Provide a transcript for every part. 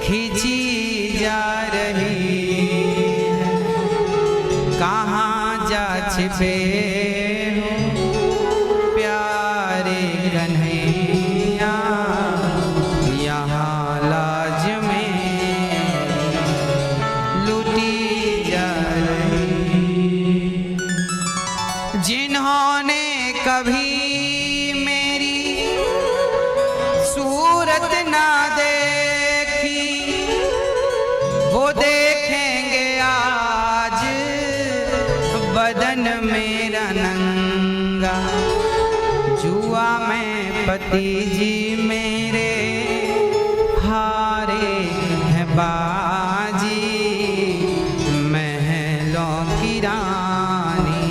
खींची जा रही है। कहाँ जा छिपे हो प्यारे कन्हैया, यहाँ लाज में लूटी जा रही। जिन्होंने कभी मेरी सूरत ना देखी, वो देखेंगे आज बदन मेरा नंगा। जुआ में पति जी मेरे हारे हैं बाजी, महलों की रानी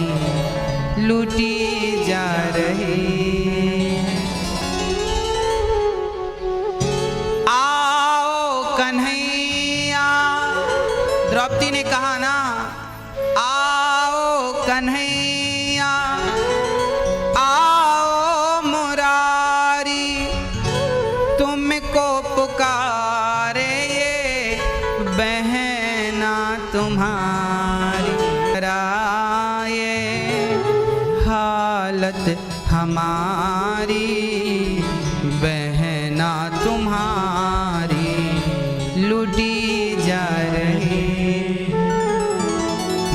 लूटी जा रही है। आओ कन्हैया, द्रौपदी ने कहा ना, आओ कन्हैया, आओ मुरारी, तुमको पुकारे ये बहना तुम्हारी। राये हालत हमारी, बहना तुम्हारी लूटी जा रही।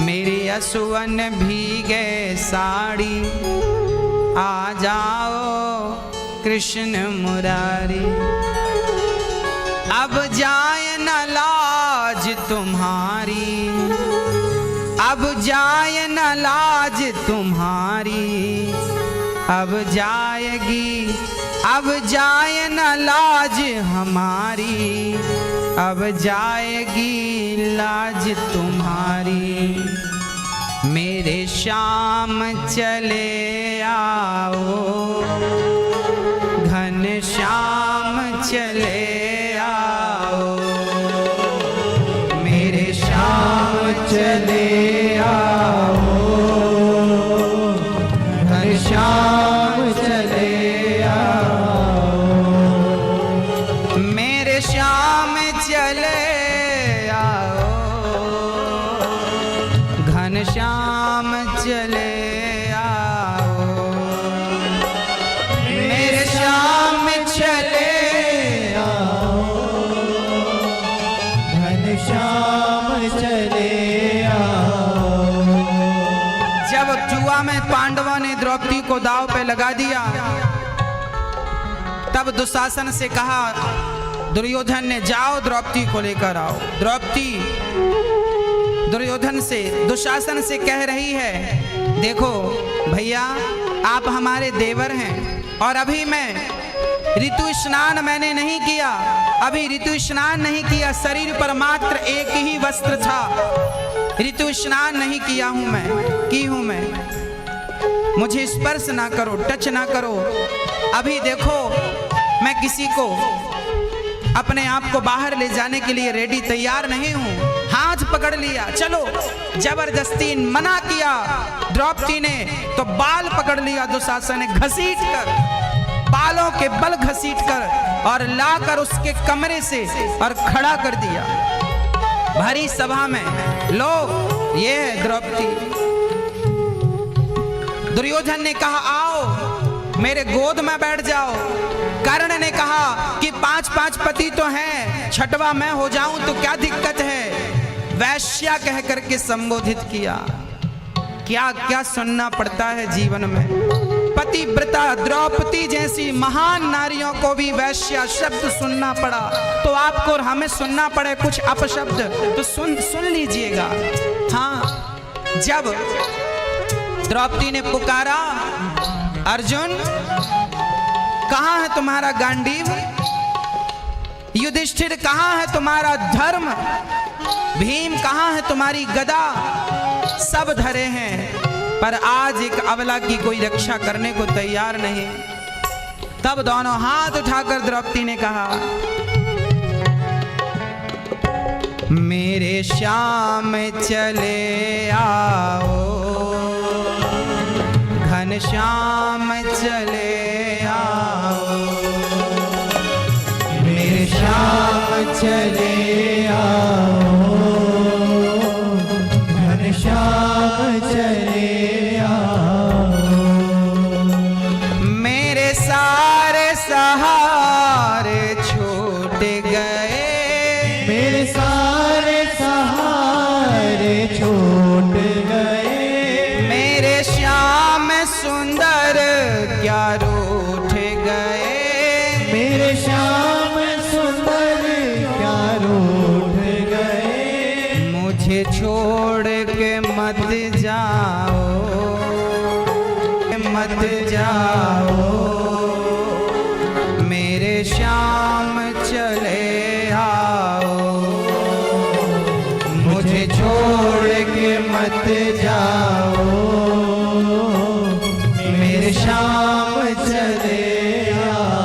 मेरी असुवन भीगे साड़ी, आ जाओ कृष्ण मुरारी। अब जाए न लाज तुम्हारी, अब जाए न लाज तुम्हारी। अब जाएगी, अब जाए न लाज हमारी, अब जाएगी लाज तुम्हारी। मेरे श्याम चले आओ, घन श्याम चले आओ, मेरे श्याम चले आओ, घन श्याम चले आओ, मेरे श्याम चले आओ, घन श्याम चले आओ, मेरे श्याम चले आओ, घन श्याम चले आओ। जब जुआ में पांडवों ने द्रौपदी को दांव पे लगा दिया, तब दुशासन से कहा, दुर्योधन ने, जाओ द्रौपदी को लेकर आओ। द्रौपदी दुर्योधन से, दुशासन से कह रही है, देखो भैया आप हमारे देवर हैं और अभी मैं ऋतु स्नान मैंने नहीं किया, अभी ऋतु स्नान नहीं किया, शरीर पर मात्र एक ही वस्त्र था, ऋतु स्नान नहीं किया हूं मैं, की हूं मैं, मुझे स्पर्श ना करो, टच ना करो। अभी देखो मैं किसी को अपने आप को बाहर ले जाने के लिए रेडी तैयार नहीं हूं। हाथ पकड़ लिया, चलो, जबरदस्ती मना किया द्रौपदी ने, तो बाल पकड़ लिया दुशासन ने, घसीट कर, बालों के बल घसीट कर और लाकर उसके कमरे से और खड़ा कर दिया भरी सभा में। लो ये है द्रौपदी। दुर्योधन ने कहा, आओ मेरे गोद में बैठ जाओ। कर्ण ने कहा कि 5-5 पति तो हैं, छठवा मैं हो जाऊं तो क्या दिक्कत है। वैश्या कह करके संबोधित किया। क्या क्या सुनना पड़ता है जीवन में। पतिव्रता द्रौपदी जैसी महान नारियों को भी वैश्या शब्द सुनना पड़ा, तो आपको और हमें सुनना पड़े कुछ अपशब्द तो सुन लीजिएगा। हाँ, जब द्रौपदी ने पुकारा, अर्जुन कहाँ है तुम्हारा गांडीव, युधिष्ठिर कहाँ है तुम्हारा धर्म, भीम कहाँ है तुम्हारी गदा, सब धरे हैं पर आज एक अबला की कोई रक्षा करने को तैयार नहीं। तब दोनों हाथ उठाकर द्रौपदी ने कहा, मेरे श्याम चले आओ, घन श्याम चले आओ, मेरे श्याम चले आओ, घनश्याम चले आओ। मेरे सारे सहारे छूट गए, मेरे सारे सहारे छूट गए। मेरे श्याम सुंदर क्या रूठ गए, मेरे श्याम सुंदर क्या रूठ गए। मुझे छोड़ के मत जाओ, मत जाओ, मेरे श्याम चले आओ। मुझे छोड़ के मत जाओ, मेरे श्याम चले आओ।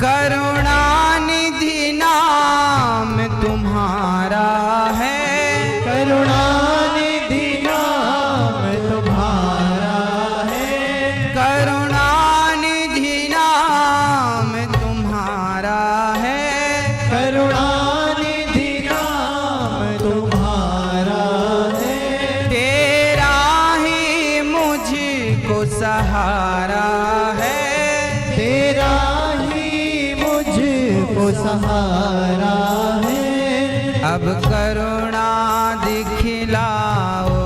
करुणानिधि नाम तुम्हारा है, करुणानिधि नाम तुम्हारा है। करुणानिधि नाम तुम्हारा है, करुणानिधि नाम तुम्हारा है। तेरा ही मुझको सहारा है, तेरा ही मुझको सहारा है। अब करुणा दिखलाओ,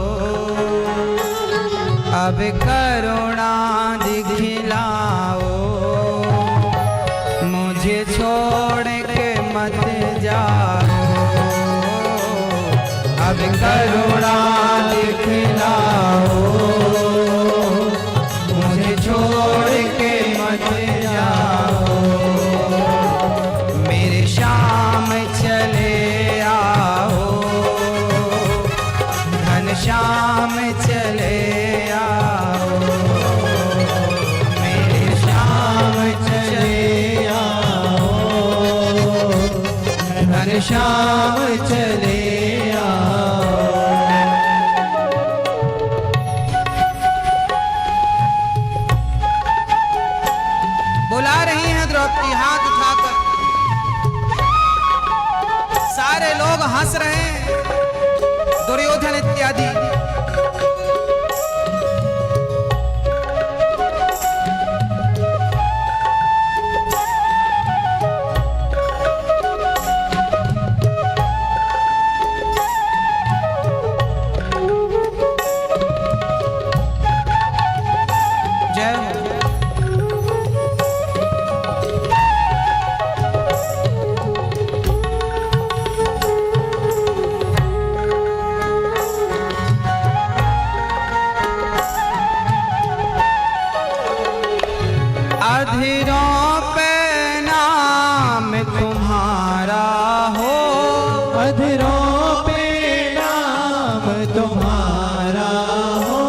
अब करुणा दिखलाओ। मुझे छोड़ के मत जाओ, अब करुणा दिखलाओ। मुझे छोड़ के मत जाओ, मेरे श्याम चले आओ, घनश्याम चले आओ। मेरे श्याम चले आओ, घनश्याम चले आओ। बुला रही हैं द्रौपदी हाथ उठाकर, सारे लोग हंस रहे हैं, दुर्योधन इत्यादि। जय हो। अधीरों पे नाम तुम्हारा हो, अधरों पे नाम तुम्हारा हो।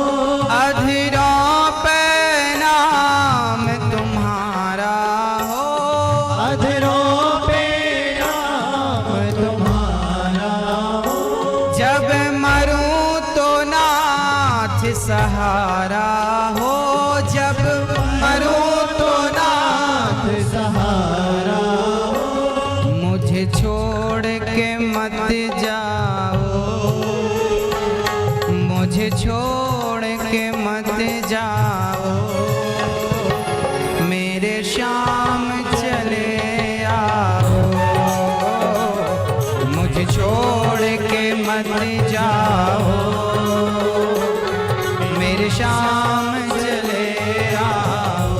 अधीरों पे नाम तुम्हारा हो। अधरों पे नाम तुम्हारा हो। जब मरूं तो नाथ सहारा हो, जब मरूं तो नाथ सहारा हो। मुझे छोड़ के मत जाओ, मुझे छोड़ के मत जाओ। मेरे श्याम चले आओ, मुझे छोड़ के मत जाओ। मेरे श्याम चले आओ।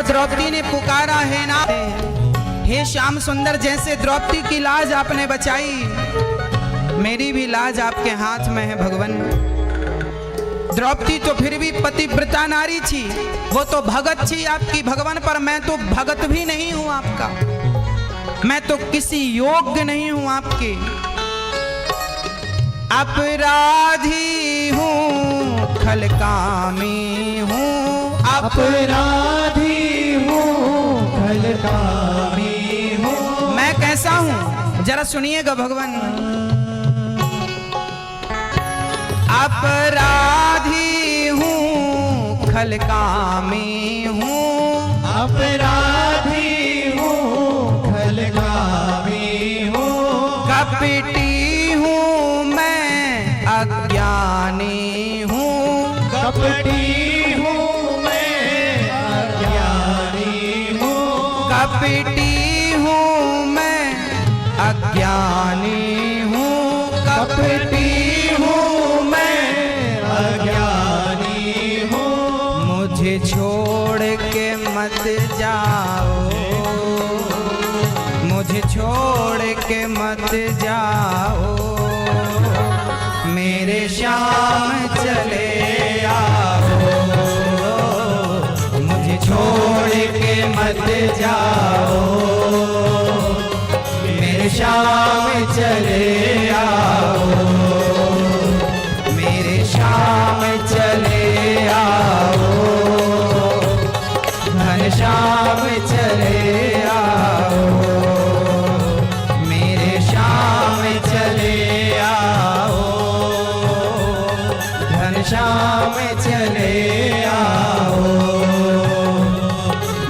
द्रौपदी ने पुकारा, है ना हे श्याम सुंदर, जैसे द्रौपदी की लाज आपने बचाई, मेरी भी लाज आपके हाथ में है भगवान। द्रौपदी तो फिर भी पतिव्रता नारी थी, वो तो भगत थी आपकी भगवान, पर मैं तो भगत भी नहीं हूं आपका, मैं तो किसी योग्य नहीं हूं आपके। अपराधी हूं, खलकामी हूं, अपराधी हूँ, खलकामी हूँ। मैं कैसा हूं जरा सुनिएगा भगवान। अपराधी हूँ, खलकामी हूँ, अपराधी हूँ, खलकामी हूँ। कपटी हूँ मैं, अज्ञानी हूँ, कपटी हूँ मैं, अज्ञानी हूँ। कपटी हूँ मैं, अज्ञानी हूँ, कपटी हूँ मैं, अज्ञानी हूँ। मुझे छोड़ के मत जाओ, मुझे छोड़ के मत जाओ, मेरे श्याम चले आओ, मुझे छोड़ के मत जाओ, मेरे श्याम चले आओ, मेरे श्याम चले आओ, घनश्याम चले आओ, मेरे श्याम चले आओ, घनश्याम चले आओ,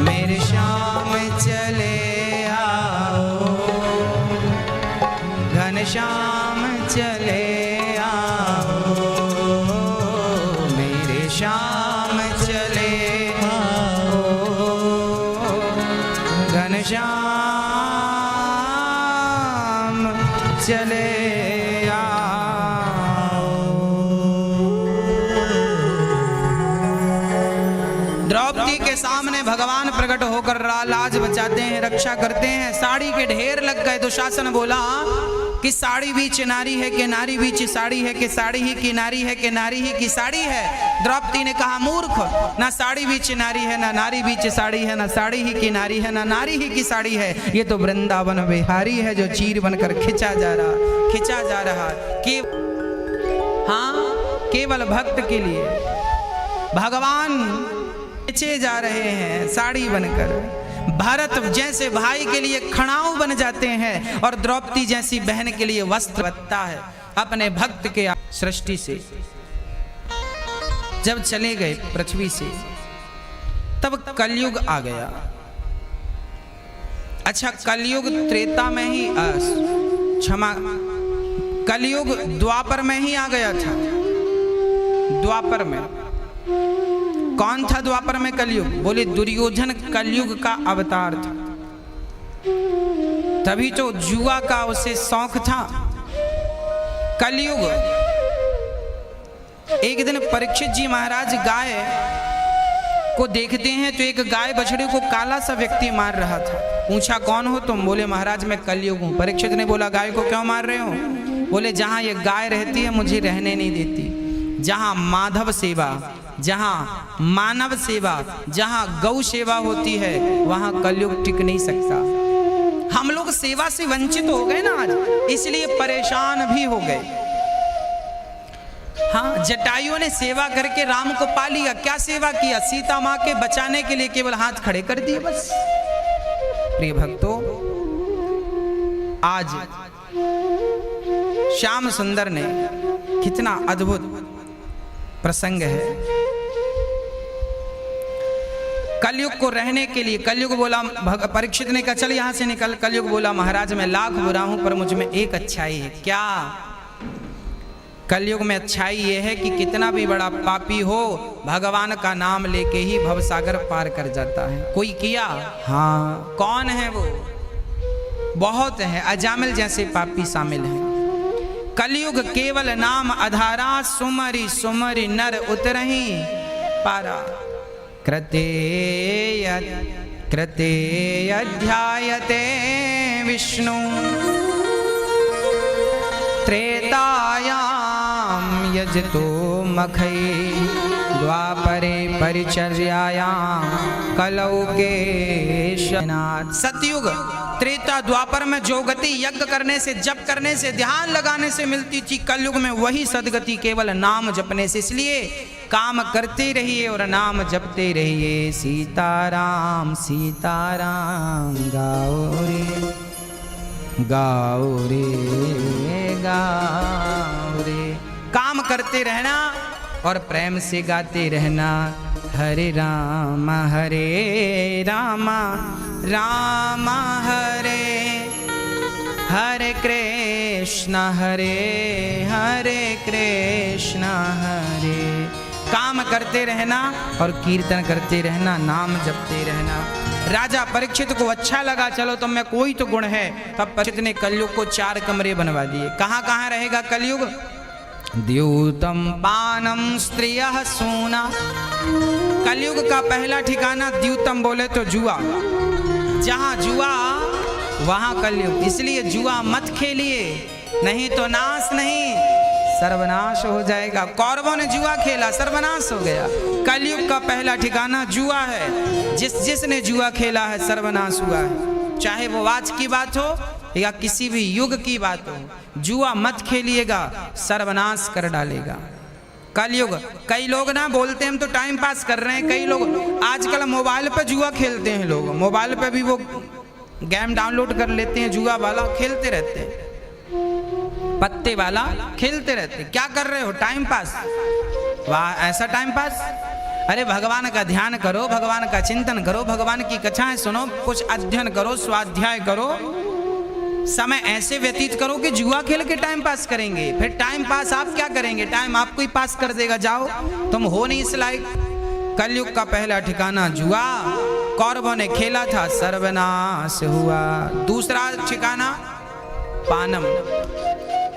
मेरे श्याम चले आओ, घनश्याम चले आओ, मेरे श्याम चले आओ, घनश्याम चले द्रौपदी के सामने भगवान प्रकट होकर लाज बचाते हैं, रक्षा करते हैं। साड़ी के ढेर लग गए। दुशासन बोला कि साड़ी भी चिनारी है कि नारी भी साड़ी है, कि साड़ी ही की नारी है कि नारी ही की साड़ी है। द्रौपदी ने कहा मूर्ख, ना साड़ी भी चिनारी है, ना नारी भी साड़ी है, ना साड़ी ही की नारी है, ना नारी ही की साड़ी है। ये तो वृंदावन बिहारी है जो चीर बनकर खिंचा जा रहा कि हाँ केवल भक्त के लिए भगवान खिंचे जा रहे हैं साड़ी बनकर। भरत जैसे भाई के लिए खड़ाऊ बन जाते हैं और द्रौपदी जैसी बहन के लिए वस्त्र बनता है अपने भक्त के सृष्टि से। जब चले गए पृथ्वी से तब कलयुग आ गया। अच्छा, कलयुग त्रेता में ही कलयुग द्वापर में ही आ गया था। द्वापर में कौन था? द्वापर में कलयुग, बोले दुर्योधन कलयुग का अवतार था। तभी तो जुआ का उसे शौक था। कलयुग। एक दिन परीक्षित जी महाराज गाय को देखते हैं तो एक गाय बछड़े को काला सा व्यक्ति मार रहा था। पूछा कौन हो तुम? बोले महाराज मैं कलयुग हूं। परीक्षित ने बोला गाय को क्यों मार रहे हो? बोले जहां ये गाय रहती है मुझे रहने नहीं देती। जहां माधव सेवा, जहां मानव सेवा, जहां गौ सेवा होती है वहां कलयुग टिक नहीं सकता। हम लोग सेवा से वंचित हो गए ना आज, इसलिए परेशान भी हो गए। हाँ, जटायुओं ने सेवा करके राम को पा लिया। क्या सेवा किया? सीता मां के बचाने के लिए केवल हाथ खड़े कर दिए बस। प्रिय भक्तों, आज श्याम सुंदर ने कितना अद्भुत प्रसंग है। कलयुग को रहने के लिए कलयुग बोला, परीक्षित ने कहा चल यहां से निकल। कलयुग बोला महाराज मैं लाख बुरा हूं पर मुझ में एक अच्छाई है। क्या? कलयुग में अच्छाई ये है कि कितना भी बड़ा पापी हो भगवान का नाम लेके ही भवसागर पार कर जाता है। कोई किया? हाँ। कौन है वो? बहुत है। अजामिल जैसे पापी शामिल हैं। कलयुग केवल नाम आधारा, सुमरी सुमरी नर उतरही पारा। कृते अध्यायते विष्णु त्रेतायां यजतो मखै द्वापरे परिचर्यायां कलौ केशनाथ। सतयुग त्रेता द्वापर में जो गति यज्ञ करने से, जप करने से, ध्यान लगाने से मिलती थी, कलयुग में वही सदगति केवल नाम जपने से। इसलिए काम करते रहिए और नाम जपते रहिए। सीताराम सीताराम गाओ रे गाओ रे गाओ रे। काम करते रहना और प्रेम से गाते रहना। हरे राम राम हरे हरे कृष्ण हरे हरे कृष्ण हरे। काम करते रहना और कीर्तन करते रहना, नाम जपते रहना। राजा परीक्षित को अच्छा लगा, चलो तुम में कोई तो गुण है। तब परीक्षित ने कलयुग को 4 कमरे बनवा दिए। कहाँ कहाँ रहेगा कलयुग? द्यूतम पानम स्त्रियः सूना। कलयुग का पहला ठिकाना द्यूतम बोले तो जुआ। जहाँ जुआ वहाँ कलयुग। इसलिए जुआ मत खेलिए, नहीं तो नाश नहीं सर्वनाश हो जाएगा। कौरवों ने जुआ खेला, सर्वनाश हो गया। कलयुग का पहला ठिकाना जुआ है। जिसने जुआ खेला है सर्वनाश हुआ है। चाहे वो आज की बात हो या किसी भी युग की बात हो, जुआ मत खेलिएगा, सर्वनाश कर डालेगा कलयुग। कई लोग ना बोलते हैं हम तो टाइम पास कर रहे हैं। कई लोग आजकल मोबाइल पे जुआ खेलते हैं। लोग मोबाइल पे भी वो गेम डाउनलोड कर लेते हैं, जुआ वाला खेलते रहते हैं, पत्ते वाला खेलते रहते हैं। क्या कर रहे हो? Time pass. वाह, ऐसा टाइम पास? अरे भगवान का ध्यान करो, भगवान का चिंतन करो, भगवान की कथाएं सुनो, कुछ अध्ययन करो, स्वाध्याय करो। समय ऐसे व्यतीत करो कि जुआ खेल के टाइम पास करेंगे। फिर टाइम पास आप क्या करेंगे? टाइम आपको ही पास कर देगा। जाओ, तुम हो नहीं इस लायक। कलयुग का पहला ठिकाना जुआ। कौरवों ने खेला था, सर्वनाश हुआ। दूसरा ठिकाना पानम।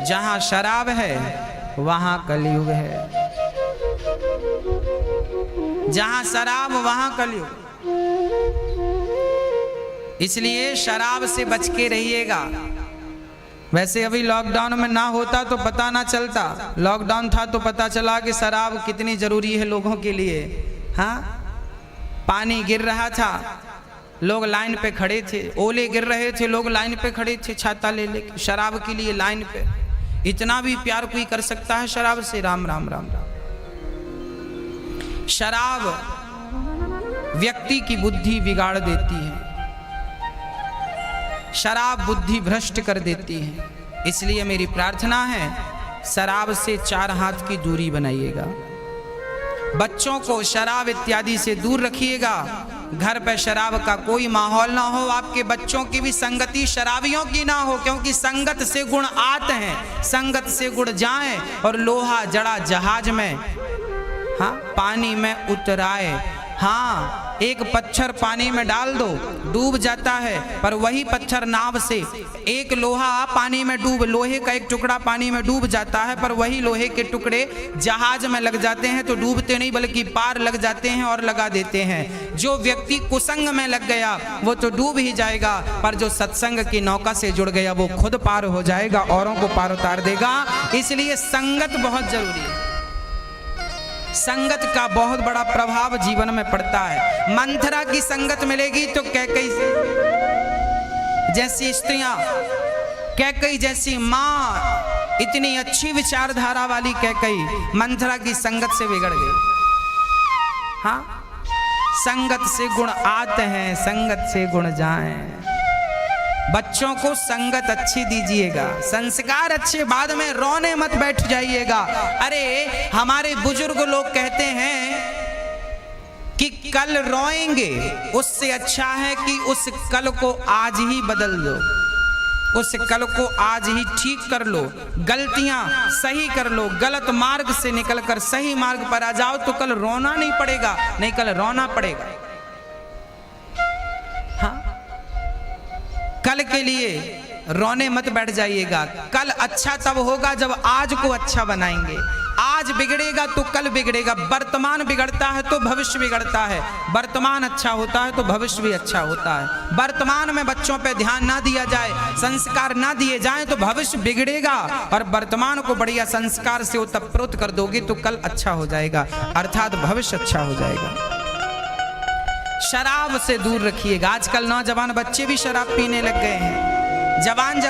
जहां शराब है वहां कलयुग है। जहां शराब वहां कलयुग। इसलिए शराब से बच के रहिएगा। वैसे अभी लॉकडाउन में ना होता तो पता ना चलता। लॉकडाउन था तो पता चला कि शराब कितनी जरूरी है लोगों के लिए। हाँ, पानी गिर रहा था, लोग लाइन पे खड़े थे। ओले गिर रहे थे, लोग लाइन पे खड़े थे छाता ले लेके शराब के लिए लाइन पे। इतना भी प्यार कोई कर सकता है शराब से? राम राम राम राम। शराब व्यक्ति की बुद्धि बिगाड़ देती है। शराब बुद्धि भ्रष्ट कर देती है। इसलिए मेरी प्रार्थना है, शराब से 4 हाथ की दूरी बनाइएगा। बच्चों को शराब इत्यादि से दूर रखिएगा। घर पे शराब का कोई माहौल ना हो। आपके बच्चों की भी संगति शराबियों की ना हो, क्योंकि संगत से गुण आते हैं, संगत से गुण जाए। और लोहा जड़ा जहाज में, हाँ, पानी में उतराए। हाँ, एक पत्थर पानी में डाल दो, डूब जाता है, पर वही पत्थर नाव से, एक लोहा पानी में लोहे का एक टुकड़ा पानी में डूब जाता है, पर वही लोहे के टुकड़े जहाज में लग जाते हैं तो डूबते नहीं बल्कि पार लग जाते हैं और लगा देते हैं। जो व्यक्ति कुसंग में लग गया वो तो डूब ही जाएगा, पर जो सत्संग की नौका से जुड़ गया वो खुद पार हो जाएगा, औरों को पार उतार देगा। इसलिए संगत बहुत जरूरी है। संगत का बहुत बड़ा प्रभाव जीवन में पड़ता है। मंथरा की संगत मिलेगी तो कैकई जैसी स्त्रियां, कैकई जैसी मां, इतनी अच्छी विचारधारा वाली कैकई मंथरा की संगत से बिगड़ गई। हाँ, संगत से गुण आते हैं, संगत से गुण जाएं। बच्चों को संगत अच्छी दीजिएगा, संस्कार अच्छे, बाद में रोने मत बैठ जाइएगा। अरे हमारे बुजुर्ग लोग कहते हैं कि कल रोएंगे, उससे अच्छा है कि उस कल को आज ही बदल दो, उस कल को आज ही ठीक कर लो, गलतियां सही कर लो, गलत मार्ग से निकलकर सही मार्ग पर आ जाओ तो कल रोना नहीं पड़ेगा, नहीं कल रोना पड़ेगा। हाँ, कल के लिए रोने मत बैठ जाइएगा। कल अच्छा तब होगा जब आज को अच्छा बनाएंगे। आज आज बिगड़ेगा तो कल बिगड़ेगा। वर्तमान बिगड़ता है तो भविष्य बिगड़ता है, वर्तमान अच्छा होता है तो भविष्य भी अच्छा होता है। वर्तमान में बच्चों पे ध्यान ना दिया जाए, संस्कार ना दिए जाए तो भविष्य बिगड़ेगा, और वर्तमान को बढ़िया संस्कार से ओतप्रोत कर दोगे तो कल अच्छा हो जाएगा, अर्थात भविष्य अच्छा हो जाएगा। शराब से दूर रखिएगा। आजकल नौजवान बच्चे भी शराब पीने लग गए हैं। जवान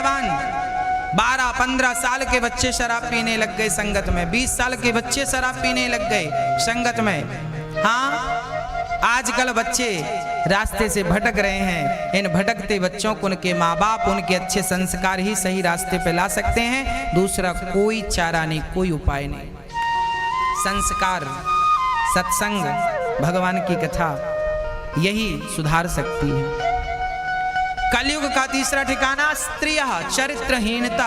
12-15 साल के बच्चे शराब पीने लग गए संगत में, 20 साल के बच्चे शराब पीने लग गए संगत में। हाँ, आजकल बच्चे रास्ते से भटक रहे हैं। इन भटकते बच्चों को उनके माँ बाप, उनके अच्छे संस्कार ही सही रास्ते पे ला सकते हैं। दूसरा कोई चारा नहीं, कोई उपाय नहीं। संस्कार, सत्संग, भगवान की कथा यही सुधार सकती है। कलयुग का तीसरा ठिकाना स्त्रिय चरित्रहीनता।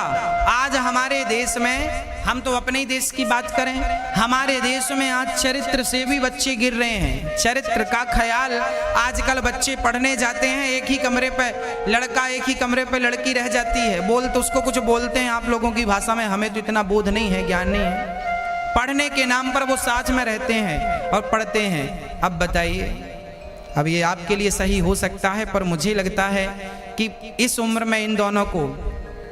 आज हमारे देश में, हम तो अपने ही देश की बात करें, हमारे देश में आज चरित्र से भी बच्चे गिर रहे हैं। चरित्र का ख्याल, आजकल बच्चे पढ़ने जाते हैं, एक ही कमरे पे लड़का, एक ही कमरे पे लड़की रह जाती है। बोल तो उसको कुछ बोलते हैं आप लोगों की भाषा में, हमें तो इतना बोध नहीं है, ज्ञान नहीं है। पढ़ने के नाम पर वो साथ में रहते हैं और पढ़ते हैं। अब बताइए, अब ये आपके लिए सही हो सकता है, पर मुझे लगता है कि इस उम्र में इन दोनों को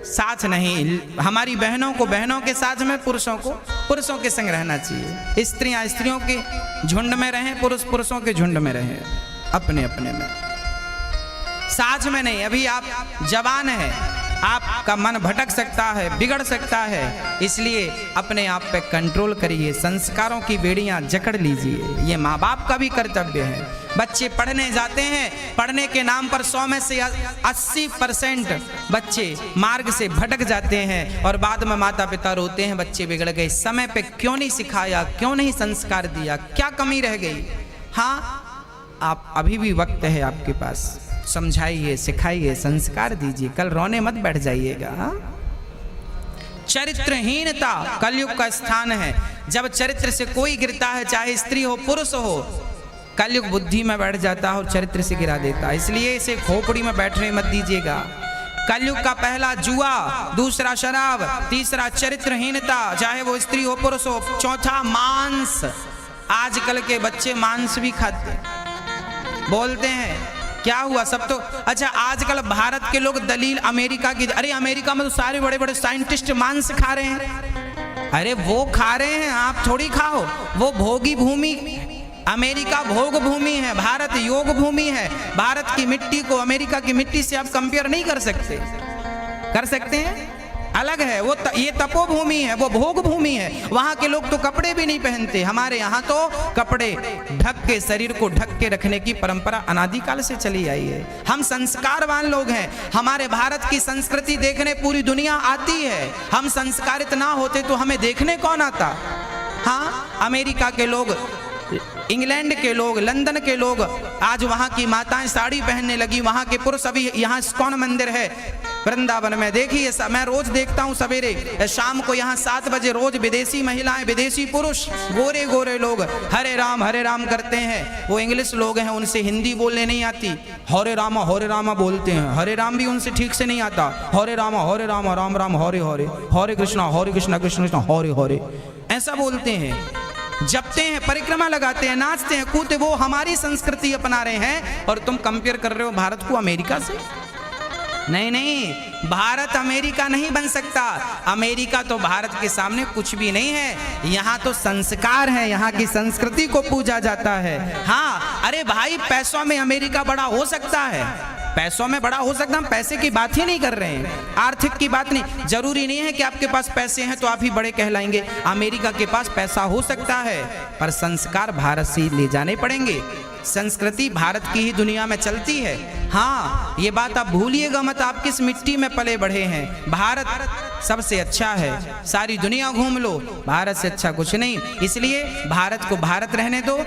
साथ नहीं, हमारी बहनों को बहनों के साथ में, पुरुषों को पुरुषों के संग रहना चाहिए। स्त्रियां स्त्रियों के झुंड में रहें, पुरुष पुरुषों के झुंड में रहें, अपने अपने में, साथ में नहीं। अभी आप जवान हैं, आपका मन भटक सकता है, बिगड़ सकता है, इसलिए अपने आप पे कंट्रोल करिए। संस्कारों की बेड़ियां जकड़ लीजिए, ये माँ बाप का भी कर्तव्य है। बच्चे पढ़ने जाते हैं, पढ़ने के नाम पर 100 में से 80% बच्चे मार्ग से भटक जाते हैं, और बाद में माता पिता रोते हैं बच्चे बिगड़ गए। समय पे क्यों नहीं सिखाया, क्यों नहीं संस्कार दिया, क्या कमी रह गई? हाँ, आप अभी भी वक्त है आपके पास, समझाइए, सिखाइए, संस्कार दीजिए, कल रोने मत बैठ जाइएगा। हाँ? चरित्रहीनता कलयुग का स्थान है। जब चरित्र से कोई गिरता है, चाहे स्त्री हो पुरुष हो, कलयुग बुद्धि में बैठ जाता है और चरित्र से गिरा देता है। इसलिए इसे खोपड़ी में बैठने मत दीजिएगा। कलयुग का पहला जुआ, दूसरा शराब, तीसरा चरित्रहीनता, चाहे वो स्त्री हो पुरुष हो, चौथा मांस। आजकल के बच्चे मांस भी खाते हैं, बोलते हैं क्या हुआ, सब तो अच्छा। आजकल भारत के लोग दलील अमेरिका की, अरे अमेरिका में तो सारे बड़े बड़े साइंटिस्ट मांस खा रहे हैं। अरे वो खा रहे हैं, आप थोड़ी खाओ। वो भोगी भूमि, अमेरिका भोग भूमि है, भारत योग भूमि है। भारत की मिट्टी को अमेरिका की मिट्टी से आप कंपेयर नहीं कर सकते। कर सकते हैं? अलग है वो। ये तपोभूमि है, वो भोग भूमि है। वहां के लोग तो कपड़े भी नहीं पहनते। हमारे यहाँ तो कपड़े ढक के, शरीर को ढक के रखने की परंपरा अनादिकाल से चली आई है। हम संस्कारवान लोग हैं। हमारे भारत की संस्कृति देखने पूरी दुनिया आती है। हम संस्कारित ना होते तो हमें देखने कौन आता? हाँ, अमेरिका के लोग, इंग्लैंड के लोग, लंदन के लोग, आज वहाँ की माताएं साड़ी पहनने लगी, वहाँ के पुरुष। अभी यहाँ इस्कॉन मंदिर है वृंदावन में, देखिए मैं रोज देखता हूँ सवेरे शाम को, यहाँ 7 बजे रोज विदेशी महिलाएं, विदेशी पुरुष, गोरे गोरे लोग हरे राम करते हैं। वो इंग्लिश लोग हैं, उनसे हिंदी बोलने नहीं आती, हरे रामा बोलते हैं। हरे राम भी उनसे ठीक से नहीं आता। हरे राम राम राम हरे हरे, हरे कृष्णा कृष्ण कृष्ण हरे हरे, ऐसा बोलते हैं। जपते हैं, परिक्रमा लगाते हैं, नाचते हैं, कूदते। वो हमारी संस्कृति अपना रहे हैं और तुम कंपेयर कर रहे हो भारत को अमेरिका से। नहीं, भारत अमेरिका नहीं बन सकता। अमेरिका तो भारत के सामने कुछ भी नहीं है। यहाँ तो संस्कार है, यहाँ की संस्कृति को पूजा जाता है। हाँ, अरे भाई, पैसों में अमेरिका बड़ा हो सकता है, पैसों में बड़ा हो सकता है। हम पैसे की बात ही नहीं कर रहे हैं, आर्थिक की बात नहीं। जरूरी नहीं है कि आपके पास पैसे हैं तो आप ही बड़े कहलाएंगे। अमेरिका के पास पैसा हो सकता है, पर संस्कार भारत से ले जाने पड़ेंगे। संस्कृति भारत की ही दुनिया में चलती है। हाँ, ये बात आप भूलिएगा मत। आप किस मिट्टी में पले बढ़े हैं, भारत सबसे अच्छा है। सारी दुनिया घूम लो, भारत से अच्छा कुछ नहीं। इसलिए भारत को भारत रहने दो,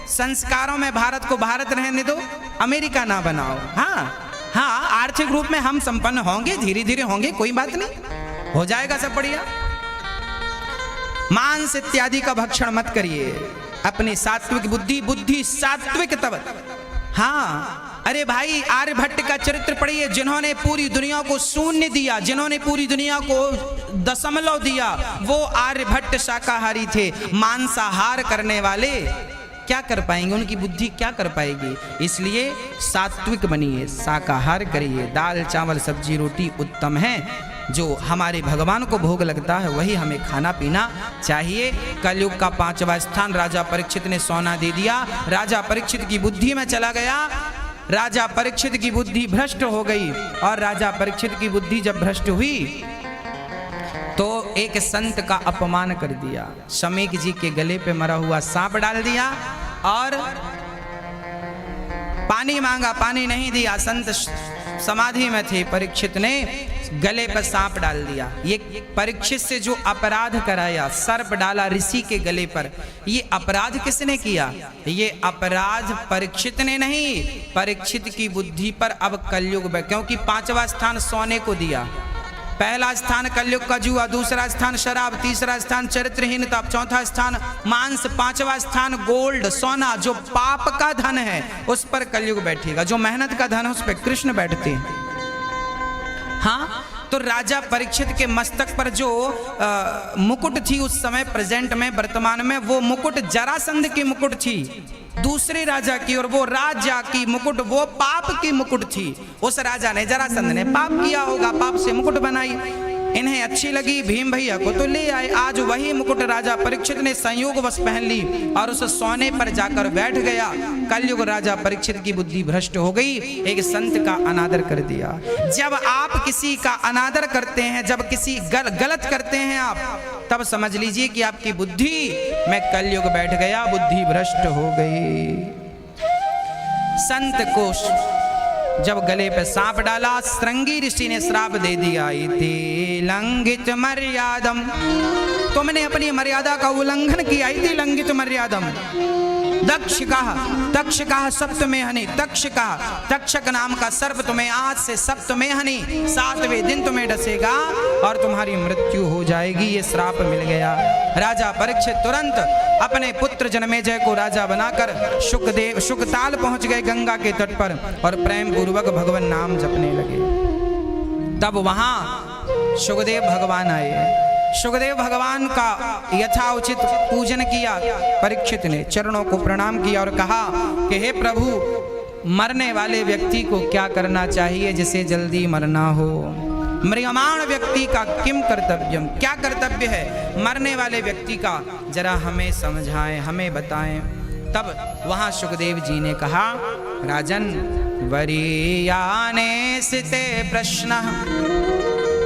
संस्कारों में भारत को भारत रहने दो, अमेरिका ना बनाओ। हाँ, आर्थिक रूप में हम संपन्न होंगे, धीरे धीरे होंगे, कोई बात नहीं, हो जाएगा सब बढ़िया। मांस इत्यादि का भक्षण मत करिए। अपनी सात्विक बुद्धि सात्विक तब। हाँ, अरे भाई आर्यभट्ट का चरित्र पढ़िए, जिन्होंने पूरी दुनिया को शून्य दिया, जिन्होंने पूरी दुनिया को दशमलव दिया, वो आर्यभट्ट शाकाहारी थे। मांसाहार करने वाले क्या कर पाएंगे, उनकी बुद्धि क्या कर पाएगी। इसलिए सात्विक बनिए, शाकाहार करिए, दाल चावल सब्जी रोटी उत्तम है। जो हमारे भगवान को भोग लगता है वही हमें खाना पीना चाहिए। कलयुग का 5वां स्थान राजा परीक्षित ने सोना दे दिया। राजा परीक्षित की बुद्धि में चला गया, राजा परीक्षित की बुद्धि भ्रष्ट हो गई। और राजा परीक्षित की बुद्धि जब भ्रष्ट हुई तो एक संत का अपमान कर दिया। शमीक जी के गले पे मरा हुआ सांप डाल दिया और पानी मांगा, पानी नहीं दिया। संत समाधि में थे, परीक्षित ने गले पर सांप डाल दिया। ये परीक्षित से जो अपराध कराया, सर्प डाला ऋषि के गले पर, ये अपराध किसने किया? ये अपराध परीक्षित ने नहीं, परीक्षित की बुद्धि पर अब कलयुग में, क्योंकि 5वां स्थान सोने को दिया। पहला स्थान कलयुग का जुआ, दूसरा स्थान शराब, तीसरा स्थान चरित्रहीनता, चौथा स्थान मांस, 5वां स्थान गोल्ड सोना। जो पाप का धन है उस पर कलयुग बैठेगा, जो मेहनत का धन है उस पर कृष्ण बैठते हैं। हाँ, तो राजा परीक्षित के मस्तक पर जो मुकुट थी उस समय, प्रेजेंट में, वर्तमान में, वो मुकुट जरासंध की मुकुट थी, दूसरे राजा की। और वो राजा की मुकुट वो पाप की मुकुट थी। उस राजा ने, जरासंध ने पाप किया होगा, पाप से मुकुट बनाई, इन्हें अच्छी लगी, भीम भैया को तो ले आए। आज वही मुकुट राजा परीक्षित ने संयोगवश पहन ली और उस सोने पर जाकर बैठ गया। कलयुग राजा परीक्षित की बुद्धि भ्रष्ट हो गई, एक संत का अनादर कर दिया। जब आप किसी का अनादर करते हैं, जब किसी गलत करते हैं आप, तब समझ लीजिए कि आपकी बुद्धि में कलयुग बैठ गया, बुद्धि भ्रष्ट हो गई। संत को जब गले पे सांप डाला, श्रृंगी ऋषि ने श्राप दे दिया, इति लंघित मर्यादम, तुमने अपनी मर्यादा का उल्लंघन किया। इति लंघित मर्यादम। दक्ष कहा सप्तमेहनि, तक्षक नाम का सर्प तुम्हें आज से सप्तमेहनि 7वें दिन तुम्हें डसेगा और तुम्हारी मृत्यु हो जाएगी। ये श्राप मिल गया। राजा परीक्षित तुरंत अपने पुत्र जनमेजय को राजा बनाकर शुकताल पहुंच गए गंगा के तट पर और प्रेम पूर्वक भगवान नाम जपने लगे। तब वहां सुखदेव भगवान आए। सुखदेव भगवान का यथाउचित पूजन किया। परीक्षित ने चरणों को प्रणाम किया और कहा कि हे प्रभु, मरने वाले व्यक्ति को क्या करना चाहिए जिसे जल्दी मरना हो? म्रियमाण व्यक्ति का किम कर्तव्यम, क्या कर्तव्य है मरने वाले व्यक्ति का, जरा हमें समझाएं, हमें बताएं। तब वहां सुखदेव जी ने कहा, राजन, वरीयाने सिते प्रश्न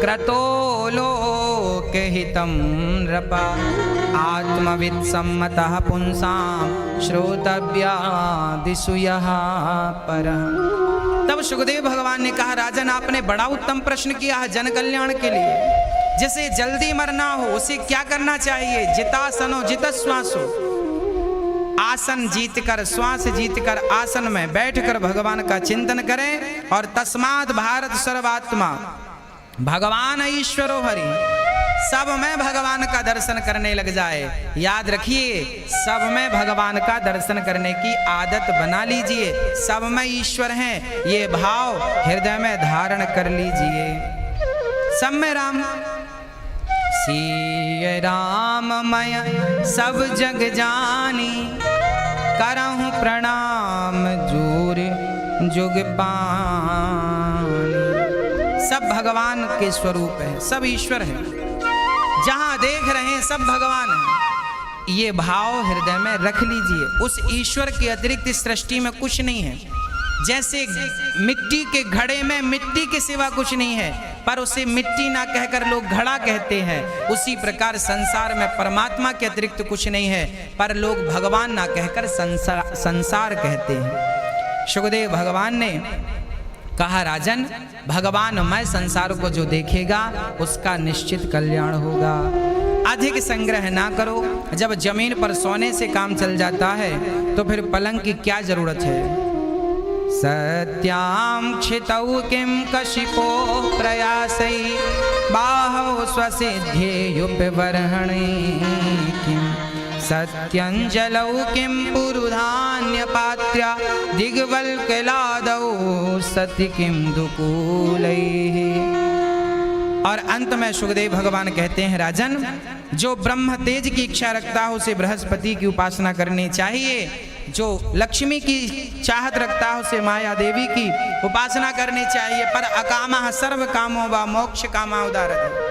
क्रतो लोकहितं नृपा आत्मवित् सम्मतः पुंसां श्रोतव्यादिषु यः परः। तब सुखदेव भगवान ने कहा, राजन, आपने बड़ा उत्तम प्रश्न किया है जन कल्याण के लिए। जिसे जल्दी मरना हो उसे क्या करना चाहिए? जितासनो जितश्वासो, आसन जीतकर, श्वास जीतकर आसन में बैठकर भगवान का चिंतन करें। और तस्मात् भारत सर्वात्मा भगवान ईश्वरो हरि, सब में भगवान का दर्शन करने लग जाए। याद रखिए, सब में भगवान का दर्शन करने की आदत बना लीजिए। सब में ईश्वर हैं, ये भाव हृदय में धारण कर लीजिए। सब में राम, सिय राममय सब जग जानी, करहूं प्रणाम जूर जुग पानी। सब भगवान के स्वरूप है, सब ईश्वर है, जहां देख रहे हैं सब भगवान है। ये भाव हृदय में रख लीजिए। उस ईश्वर के अतिरिक्त इस सृष्टि में कुछ नहीं है। जैसे मिट्टी के घड़े में मिट्टी के सिवा कुछ नहीं है, पर उसे मिट्टी ना कहकर लोग घड़ा कहते हैं, उसी प्रकार संसार में परमात्मा के अतिरिक्त कुछ नहीं है, पर लोग भगवान ना कहकर संसार कहते हैं। सुखदेव भगवान ने कहा, राजन, भगवान मैं संसार को जो देखेगा उसका निश्चित कल्याण होगा। अधिक संग्रह ना करो। जब जमीन पर सोने से काम चल जाता है तो फिर पलंग की क्या जरूरत है? सत्यां क्षितौ किं कशिपो प्रयासै बाहौ स्वसिद्धेयुपबर्हणे किं सत्यञ्जलौ किं पुरुधान्यपात्र्या दिग्वल्कलादौ सति किं दुकूलैः। और अंत में सुखदेव भगवान कहते हैं, राजन, जो ब्रह्म तेज की इच्छा रखता हो उसे बृहस्पति की उपासना करनी चाहिए, जो लक्ष्मी की चाहत रखता हो उसे माया देवी की उपासना करनी चाहिए। पर अकामः सर्व कामो वा मोक्ष कामा उदारत,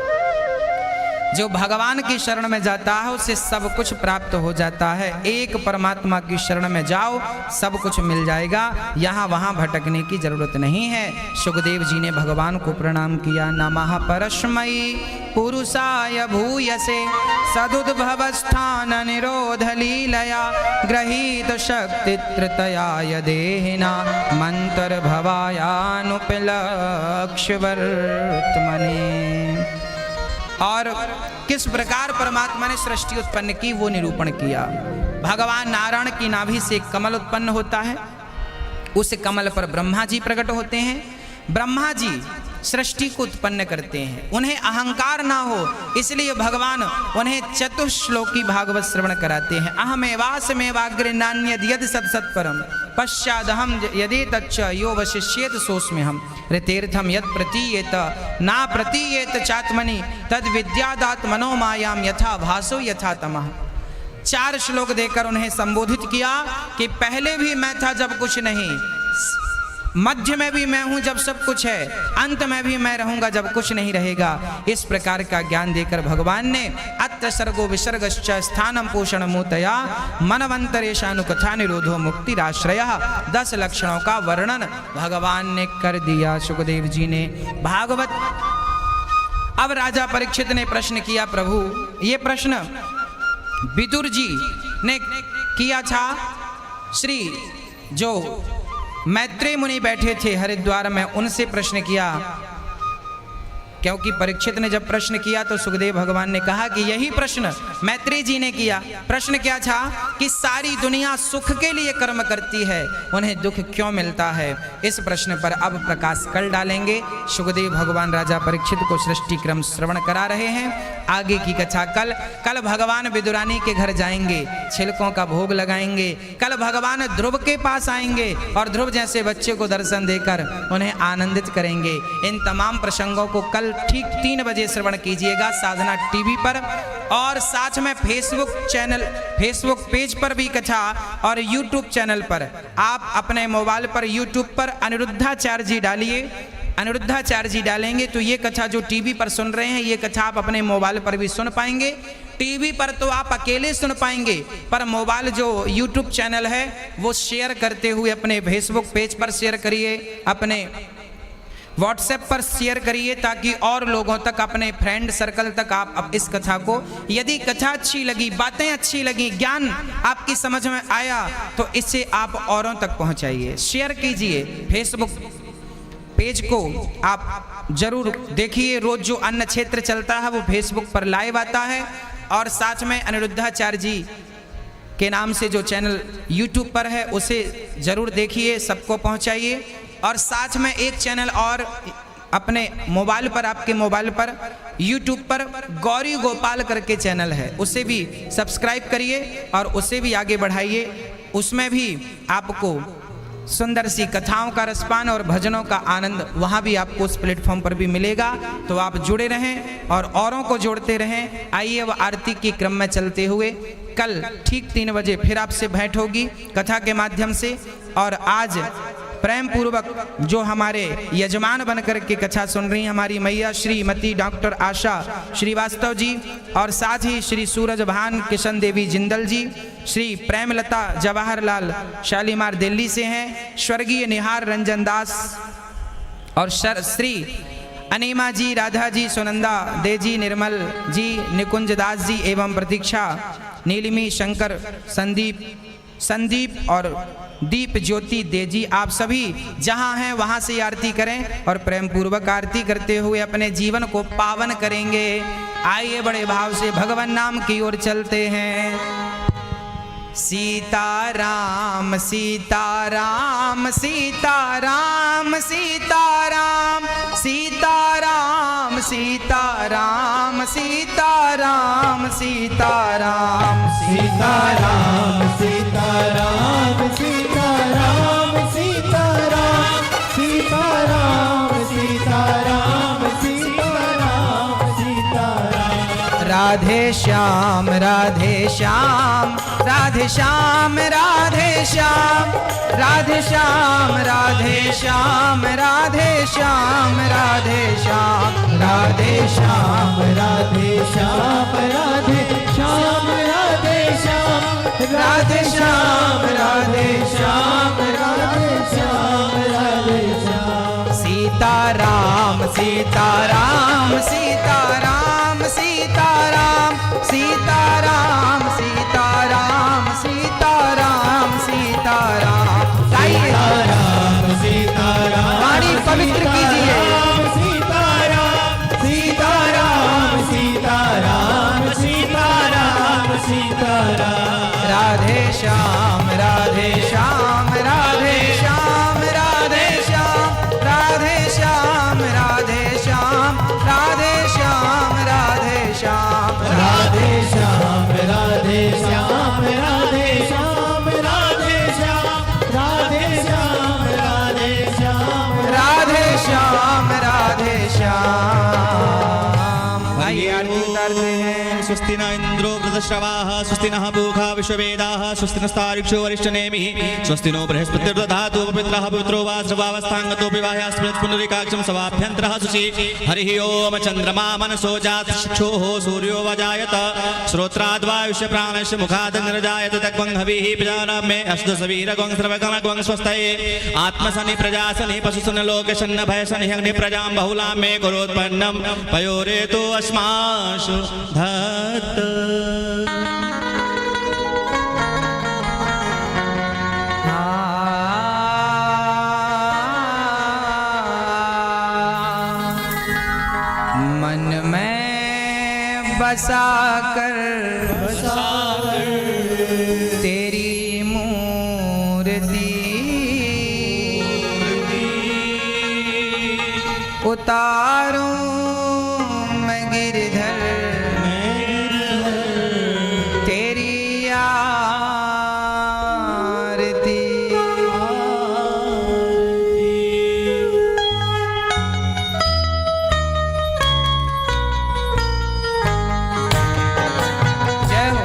जो भगवान की शरण में जाता है उसे सब कुछ प्राप्त हो जाता है। एक परमात्मा की शरण में जाओ, सब कुछ मिल जाएगा, यहाँ वहाँ भटकने की जरूरत नहीं है। सुखदेव जी ने भगवान को प्रणाम किया। नमः परस्मै पुरुषाय भूयसे सदुद्भवस्थान निरोध लीलया गृहीत शक्ति त्रितयाय देहिना मंत्र भवायानुपलक्ष्यवर्त्मने। और किस प्रकार परमात्मा ने सृष्टि उत्पन्न की वो निरूपण किया। भगवान नारायण की नाभि से कमल उत्पन्न होता है, उस कमल पर ब्रह्मा जी प्रकट होते हैं। ब्रह्मा जी सृष्टि को उत्पन्न करते हैं, उन्हें अहंकार ना हो इसलिए भगवान उन्हें चतुश्लोकी भागवत श्रवण कराते हैं। अहमेवासमेवाग्रे नान्यद् यद् सत्सत्परम पश्चादहम यदि तच्च यो वशिष्येत सोऽस्म्यहं ऋतेर्थम यत् प्रतीयेत ना प्रतीयेत चात्मनि तद विद्यादात् मनोमायां यथा भासो यथा तमः। 4 श्लोक देकर उन्हें संबोधित किया कि पहले भी मैं था जब कुछ नहीं, मध्य में भी मैं हूं जब सब कुछ है, अंत में भी मैं रहूंगा जब कुछ नहीं रहेगा। इस प्रकार का ज्ञान देकर भगवान ने अत्र सर्गो विसर्गश्च स्थानम पोषण मूतया मनवंतरेशानुकथा निरोधो मुक्तिराश्रय 10 लक्षणों का वर्णन भगवान ने कर दिया सुखदेव जी ने भागवत। अब राजा परीक्षित ने प्रश्न किया, प्रभु ये प्रश्न विदुर जी ने किया था। श्री जो मैत्रेय मुनि बैठे थे हरिद्वार में, उनसे प्रश्न किया, क्योंकि परीक्षित ने जब प्रश्न किया तो सुखदेव भगवान ने कहा कि यही प्रश्न मैत्रेय जी ने किया। प्रश्न क्या था कि सारी दुनिया सुख के लिए कर्म करती है, उन्हें दुख क्यों मिलता है। इस प्रश्न पर अब प्रकाश कर डालेंगे। सुखदेव भगवान राजा परीक्षित को सृष्टि क्रम श्रवण करा रहे हैं। आगे की कथा कल भगवान विदुरानी के घर जाएंगे, छिलकों का भोग लगाएंगे। कल भगवान ध्रुव के पास आएंगे और ध्रुव जैसे बच्चे को दर्शन देकर उन्हें आनंदित करेंगे। इन तमाम प्रसंगों को कल ठीक 3 बजे श्रवण कीजिएगा साधना टीवी पर, और साथ में फेसबुक पेज पर भी कथा और यूट्यूब चैनल पर। आप अपने मोबाइल पर यूट्यूब पर अनिरुद्धाचार्य जी डालिए, अनिरुद्धाचार्य जी डालेंगे तो ये कथा जो टीवी पर सुन रहे हैं ये कथा आप अपने मोबाइल पर भी सुन पाएंगे। टीवी पर तो आप अकेले सुन पाएंगे, पर मोबाइल जो यूट्यूब चैनल है वो शेयर करते हुए अपने फेसबुक पेज पर शेयर करिए, अपने व्हाट्सएप पर शेयर करिए, ताकि और लोगों तक, अपने फ्रेंड सर्कल तक आप इस कथा को, यदि कथा अच्छी लगी, बातें अच्छी लगी, ज्ञान आपकी समझ में आया तो इसे आप औरों तक पहुंचाइए, शेयर कीजिए। फेसबुक पेज को आप जरूर देखिए, रोज जो अन्न क्षेत्र चलता है वो फेसबुक पर लाइव आता है, और साथ में अनिरुद्धाचार्य जी के नाम से जो चैनल यूट्यूब पर है उसे जरूर देखिए, सबको पहुंचाइए। और साथ में एक चैनल और अपने मोबाइल पर, आपके मोबाइल पर यूट्यूब पर गौरी गोपाल करके चैनल है, उसे भी सब्सक्राइब करिए और उसे भी आगे बढ़ाइए। उसमें भी आपको सुंदर सी कथाओं का रसपान और भजनों का आनंद वहाँ भी आपको उस प्लेटफॉर्म पर भी मिलेगा। तो आप जुड़े रहें और औरों को जोड़ते रहें। आइए अब आरती के क्रम में चलते हुए कल ठीक 3 बजे फिर आपसे भेंट होगी कथा के माध्यम से। और आज प्रेम पूर्वक जो हमारे यजमान बनकर के कथा सुन रही हमारी मैया श्रीमती डॉक्टर आशा श्रीवास्तव जी, और साथ ही श्री सूरजभान किशन देवी जिंदल जी, श्री प्रेमलता जवाहरलाल शालीमार दिल्ली से हैं, स्वर्गीय निहार रंजन दास और श्री अनिमा जी, राधा जी, सुनंदा देजी, निर्मल जी, निकुंज दास जी एवं प्रतीक्षा, नीलिमी, शंकर, संदीप और दीप ज्योति देजी, आप सभी जहां हैं वहां से आरती करें और प्रेम पूर्वक आरती करते हुए अपने जीवन को पावन करेंगे। आइए बड़े भाव से भगवान नाम की ओर चलते हैं। सीताराम सीताराम सीताराम सीताराम सीताराम सीताराम सीताराम सीताराम सीताराम सीताराम सीताराम सीताराम सीताराम सीताराम सीताराम सीताराम राधे श्याम राधे श्याम राधे श्याम राधे श्याम राधे श्याम राधे श्याम राधे श्याम राधे श्याम राधे श्याम राधे श्याम राधे श्याम राधे श्याम राधे श्याम राधे श्याम राधे श्याम राधे श्याम सीताराम सीताराम सीताराम सीताराम सीताराम सीताराम सीताराम सीताराम गाइए राम सीताराम वाणी पवित्र कीजिए सीताराम सीताराम सीताराम सीताराम सीताराम राधे श्याम राधे श्याम राधे श्याम राधे श्याम राधे श्याम राधे श्याम राधे श्याम राधे श्याम राधे श्याम राधे श्याम राधे श्याम राधे श्याम राधे श्याम राधे श्याम राधे श्याम राधे श्याम भाई आरती उतारते हैं स्वस्ति न इंद्रो वृद्धश्रवाः स्वस्ति नः पूषा विश्ववेदाः स्वस्ति नस्तार्क्ष्यो वरिष्ठनेमिः स्वस्ति नो बृहस्पतिर्दधातु पवित्रः पवित्रो वा सर्वावस्थाङ्गतो विवाहः स्मृत् पुनरिकाक्षं सवाभ्यन्तरः शुचि हरिः ओम चन्द्रमा मनसो जातश्चक्षुः सूर्यो वजायत श्रोत्राद्वायुष्य प्राणस्य मुखाद् निर्जायत तक्वं हविः प्रजानां मे अष्टसवीरगं सर्वगणगं स्वस्तये आत्मसनि प्रजासनि पशुसनि लोकशन्न भयसनि अग्नि प्रजां बहुलां मे कुरोत्पन्नं पयोरेतो अस्मासु धत्त मन में बसा कर तेरी मूर्ति उतारूं मैं गिरधर तेरी आरती जय हो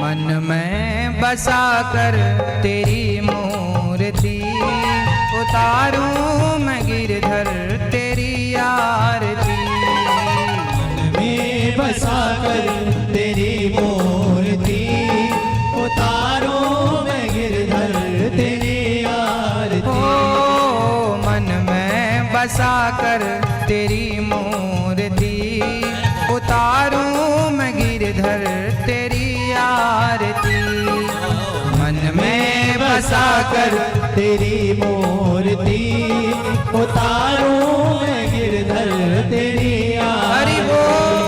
मन में बसा कर तेरी मूर्ति उतारूं मैं गिरधर तेरी आरती में बसा कर तेरी मूर्ति उतारो मैं गिरधर तेरी आरती ओ मन में बसा कर तेरी मूर्ति उतारूं मैं गिरधर तेरी आरती मन में बसा कर तेरी मूर्ति उतारो मैं गिरधर तेरी हरि आरती बोल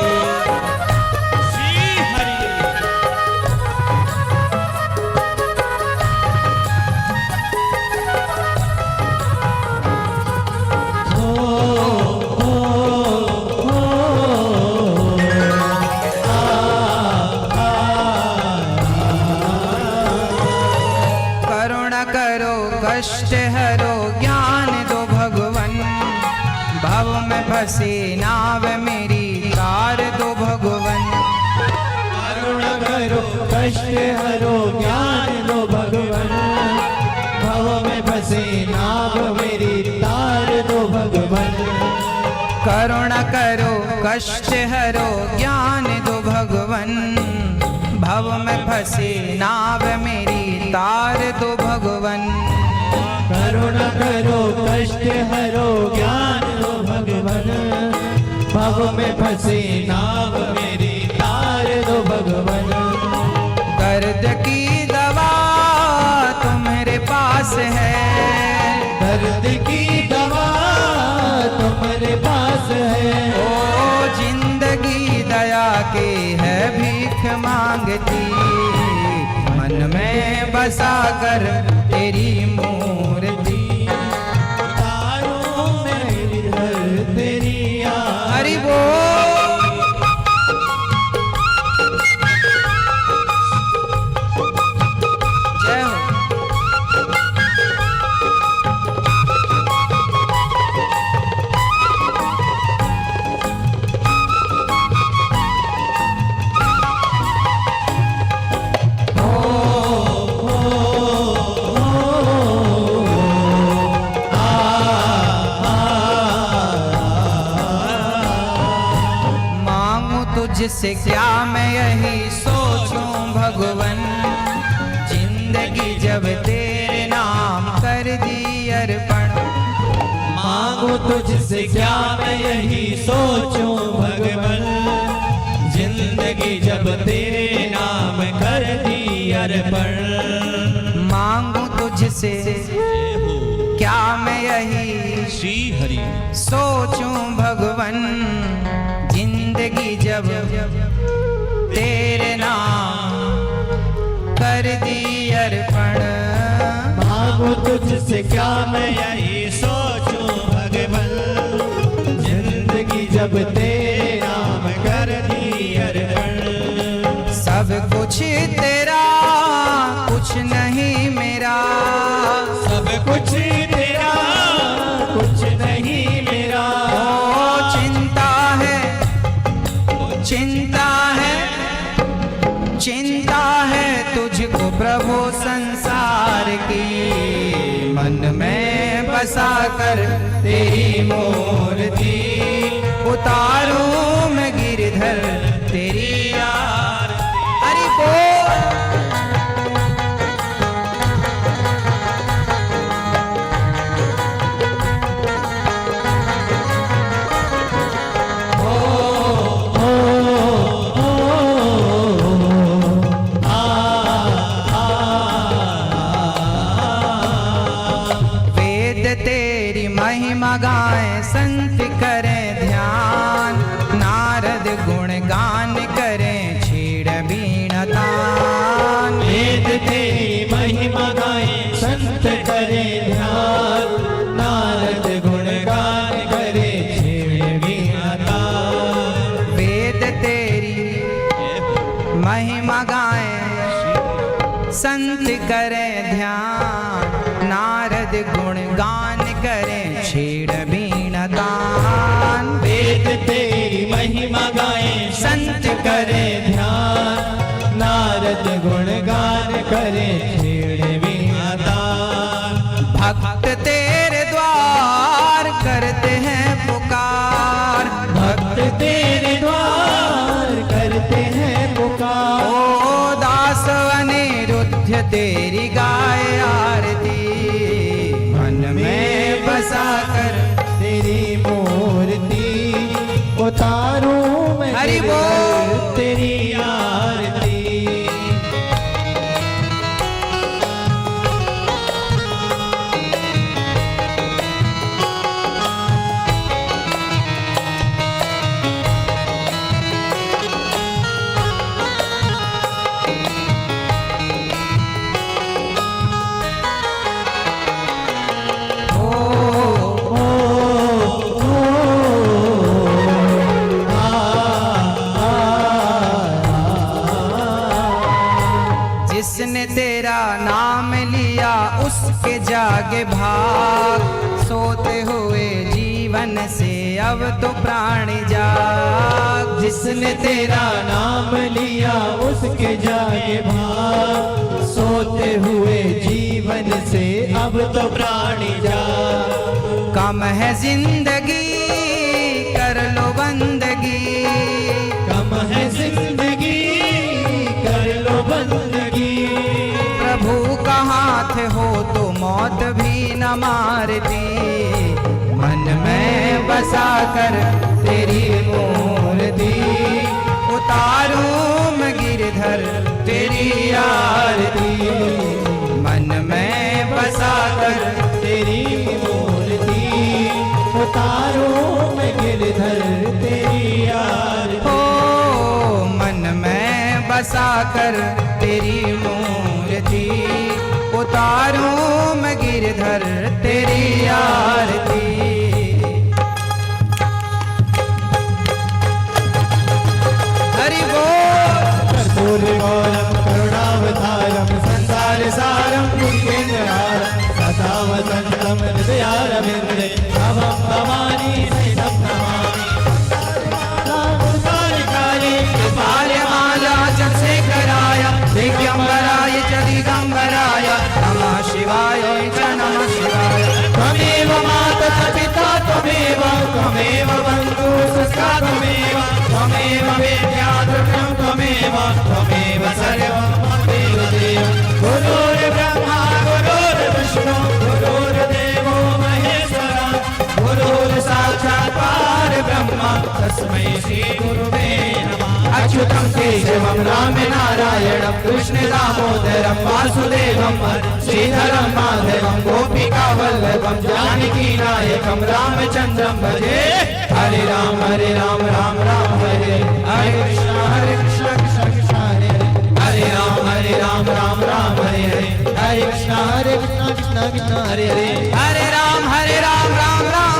करुणा करो कष्ट हरो ज्ञान दो भगवन भव में फंसी नाव मेरी तार दो भगवन करुणा करो कष्ट हरो ज्ञान दो भगवन भव में फंसे नाव मेरी तार दो भगवन करुणा करो कष्ट हरो ज्ञान दो भगवन भव में फंसी नाव मेरी तार दो भगवन करुणा करो कष्ट हरो ज्ञान दो भगवन भव में फंसे नाव मेरी तार भगवन। दर्द की दवा तुम्हारे पास है, दर्द की दवा तुम्हारे पास है। ओ जिंदगी दया की है भीख मांगती, मन में बसा कर तेरी मूर्ति। तारों में गिरधर तेरी याद। हरि बोल। जय हो। तुझसे क्या मैं यही सोचूं भगवन, जिंदगी जब तेरे नाम कर दी अर्पण। मांगू तुझसे क्या मैं यही सोचूं भगवन, जिंदगी जब तेरे नाम कर दी अर्पण। मांगू तुझसे क्या मैं यही श्री हरि सोचूं भगवन, जिंदगी जब तेरे नाम कर दी अर्पण। मांगू तुझसे क्या मैं यही सोचूं भगवन, जिंदगी जब तेरे नाम कर दी अर्पण। सब कुछ तेरा कुछ नहीं मेरा, सब कुछ तेरा कुछ नहीं मेरा। ओ चिंता है, चिंता है, चिंता है तुझको प्रभु संसार की, मन में बसा कर तेरी मूर्ति। उतारूं मैं गिरधर तेरी यार। हरि बोल। महिमा गाएं संत करें ध्यान, नारद गुण गान करें छेड़ बीणा तान। वेद तेरी महिमा गाएं संत करें ध्यान, नारद गुण गान करें छेड़ बीणा तान। वेद तेरी महिमा गाएं संत करें ध्यान, नारद गुण गान करें छेड़ बीणा तान। वेद तेरी महिमा गाएं संत करें ध्यान, नारद गुण गान करें छेड़ बीणा तान। भक्त तेरे द्वार करते हैं पुकार, भक्त तेरे द्वार करते हैं पुकार। ओ दास अनिरुद्ध तेरी गाय आरती, मन में बसा कर तेरी मूर्ति। उतारूं मैं हरि बोल। तेरी आरती। जिसने तेरा नाम लिया उसके जागे भाग, सोते हुए जीवन से अब तो प्राण जाग। जिसने तेरा नाम लिया उसके जागे भाग, सोते हुए जीवन से अब तो प्राणी जाग। कम है जिंदगी कर लो बंदगी, कम है जिंदगी कर लो बंदगी। प्रभु का हाथ हो तो मौत भी न मारती, मन में बसा कर तेरी मूर्ति। उतारूं मैं गिर बसा कर तेरी मूर्ति, उतारूं मैं गिरधर तेरी आरती। हरि बोल। कर्पूरगौरं करुणावतारं संसार सारं भुजगेन्द्रहारं सदा वसन्तं हृदयारविन्दे भवं भवानी सहितं नमामि। कृपालमाला चन्द्रशेखराय दिगम्बराय च दिगम्बराय नमः शिवाय च नमः शिवाय। त्वमेव माता पिता त्वमेव त्वमेव बन्धु सखा त्वमेव त्वमेव वेद्या द्रव्यं त्वमेव त्वमेव सर्वं त्वमेव देव। गुरुर्ब्रह्मा गुरुर्विष्णु गुरुर्देवो महेश्वरः गुरुर्साक्षात् परब्रह्म तस्मै श्री गुरुवे नमः। अच्युतं केशवं राम नारायणं कृष्ण दामोदरं वासुदेवं श्रीधरं माधवं गोपिका वल्लभं जानकी नायकं रामचन्द्रं भजे। हरे राम राम राम हरे हरे कृष्ण कृष्ण कृष्ण हरे हरे राम राम हरे हरे हरे कृष्ण कृष्ण हरे हरे हरे राम राम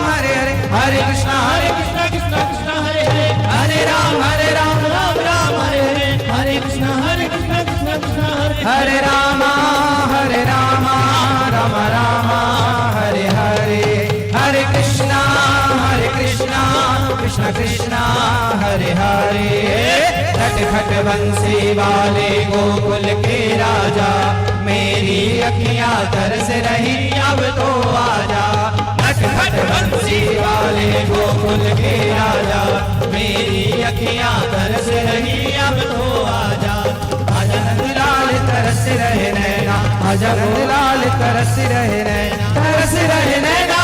हरे हरे हरे कृष्ण कृष्ण कृष्ण हरे हरे हरे राम राम हरे हरे हरे कृष्ण कृष्ण कृष्ण हरे हरे राम राम राम हरे हरे हरे कृष्ण कृष्ण कृष्ण हरे हरे। नट खट बंसी वाले गोकुल के राजा मेरी अखियां तरस रही अब तो आजा। नट खट बंसी वाले गोकुल के राजा मेरी अखियां तरस रही अब तो आजा। आजा नंदलाल तरस रहे नैना, आजा नंदलाल तरस रहे नैना, तरस रहे नैना।